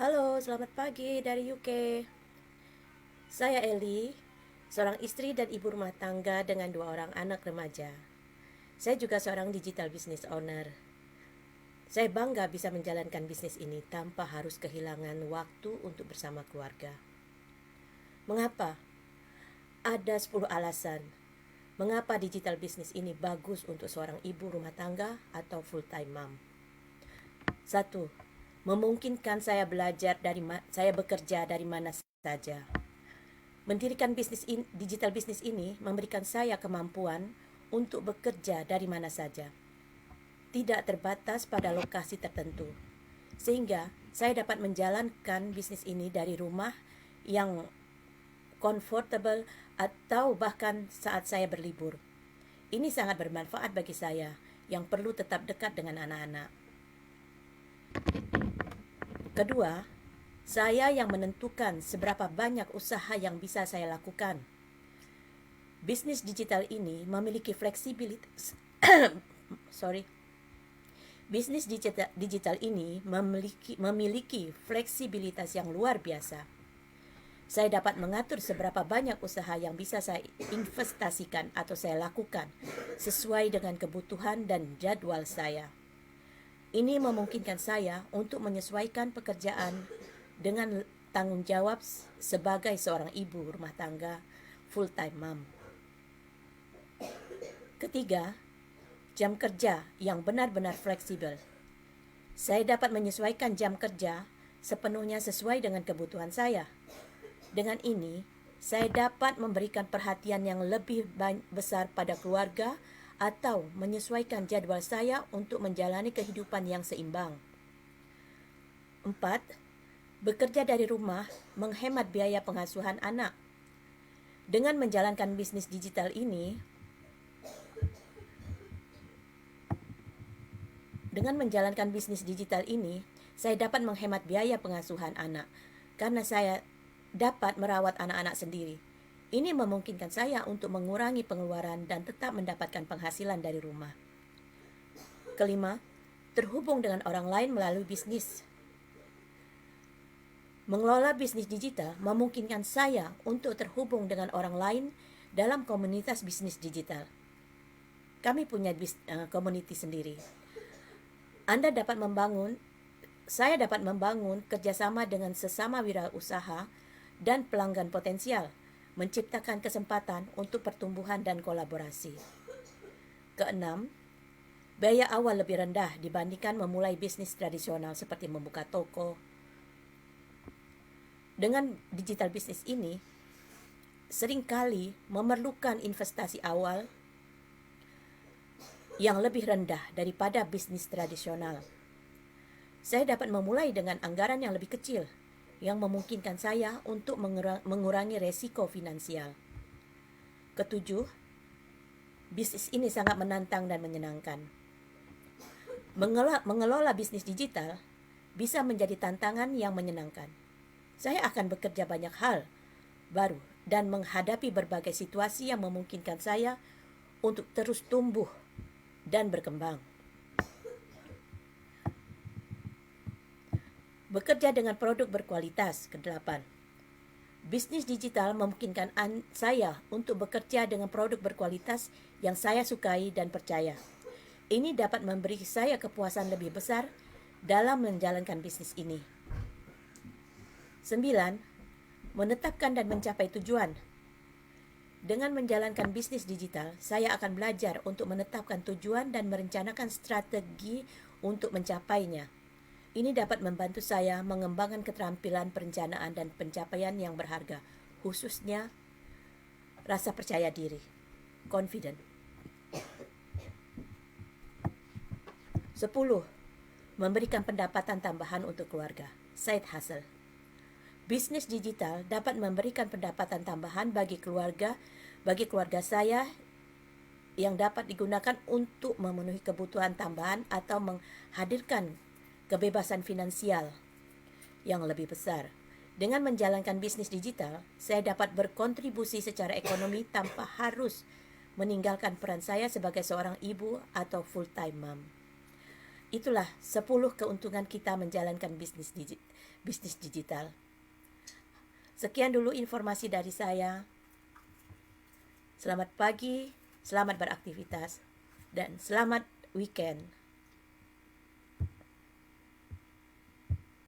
Halo, selamat pagi dari UK. Saya Eli, seorang istri dan ibu rumah tangga dengan 2 orang anak remaja. Saya juga seorang digital business owner. Saya bangga bisa menjalankan bisnis ini tanpa harus kehilangan waktu untuk bersama keluarga. Mengapa? Ada 10 alasan mengapa digital business ini bagus untuk seorang ibu rumah tangga atau full-time mom. 1. Memungkinkan saya saya bekerja dari mana saja. Mendirikan digital bisnis ini memberikan saya kemampuan untuk bekerja dari mana saja, tidak terbatas pada lokasi tertentu, sehingga saya dapat menjalankan bisnis ini dari rumah yang comfortable atau bahkan saat saya berlibur. Ini sangat bermanfaat bagi saya yang perlu tetap dekat dengan anak-anak. Kedua, saya yang menentukan seberapa banyak usaha yang bisa saya lakukan. Bisnis digital ini memiliki fleksibilitas. Bisnis digital ini memiliki fleksibilitas yang luar biasa. Saya dapat mengatur seberapa banyak usaha yang bisa saya investasikan atau saya lakukan sesuai dengan kebutuhan dan jadwal saya. Ini memungkinkan saya untuk menyesuaikan pekerjaan dengan tanggung jawab sebagai seorang ibu rumah tangga full-time mom. Ketiga, jam kerja yang benar-benar fleksibel. Saya dapat menyesuaikan jam kerja sepenuhnya sesuai dengan kebutuhan saya. Dengan ini, saya dapat memberikan perhatian yang lebih besar pada keluarga atau menyesuaikan jadwal saya untuk menjalani kehidupan yang seimbang. 4. Bekerja dari rumah menghemat biaya pengasuhan anak. Dengan menjalankan bisnis digital ini, saya dapat menghemat biaya pengasuhan anak karena saya dapat merawat anak-anak sendiri. Ini memungkinkan saya untuk mengurangi pengeluaran dan tetap mendapatkan penghasilan dari rumah. Kelima, terhubung dengan orang lain melalui bisnis. Mengelola bisnis digital memungkinkan saya untuk terhubung dengan orang lain dalam komunitas bisnis digital. Kami punya community sendiri. Saya dapat membangun kerjasama dengan sesama wirausaha dan pelanggan potensial, menciptakan kesempatan untuk pertumbuhan dan kolaborasi. Keenam, biaya awal lebih rendah dibandingkan memulai bisnis tradisional seperti membuka toko. Dengan digital bisnis ini, seringkali memerlukan investasi awal yang lebih rendah daripada bisnis tradisional. Saya dapat memulai dengan anggaran yang lebih kecil, yang memungkinkan saya untuk mengurangi resiko finansial. Ketujuh, bisnis ini sangat menantang dan menyenangkan. Mengelola bisnis digital bisa menjadi tantangan yang menyenangkan. Saya akan bekerja banyak hal baru dan menghadapi berbagai situasi yang memungkinkan saya untuk terus tumbuh dan berkembang. Bekerja dengan produk berkualitas. Kedelapan, bisnis digital memungkinkan saya untuk bekerja dengan produk berkualitas yang saya sukai dan percaya. Ini dapat memberi saya kepuasan lebih besar dalam menjalankan bisnis ini. 9. Menetapkan dan mencapai tujuan. Dengan menjalankan bisnis digital, saya akan belajar untuk menetapkan tujuan dan merencanakan strategi untuk mencapainya. Ini dapat membantu saya mengembangkan keterampilan perencanaan dan pencapaian yang berharga, khususnya rasa percaya diri, confident. 10. Memberikan pendapatan tambahan untuk keluarga, side hustle. Bisnis digital dapat memberikan pendapatan tambahan bagi keluarga saya yang dapat digunakan untuk memenuhi kebutuhan tambahan atau menghadirkan kebebasan finansial yang lebih besar. Dengan menjalankan bisnis digital, saya dapat berkontribusi secara ekonomi tanpa harus meninggalkan peran saya sebagai seorang ibu atau full-time mom. Itulah 10 keuntungan kita menjalankan bisnis digital. Sekian dulu informasi dari saya. Selamat pagi, selamat beraktivitas, dan selamat weekend.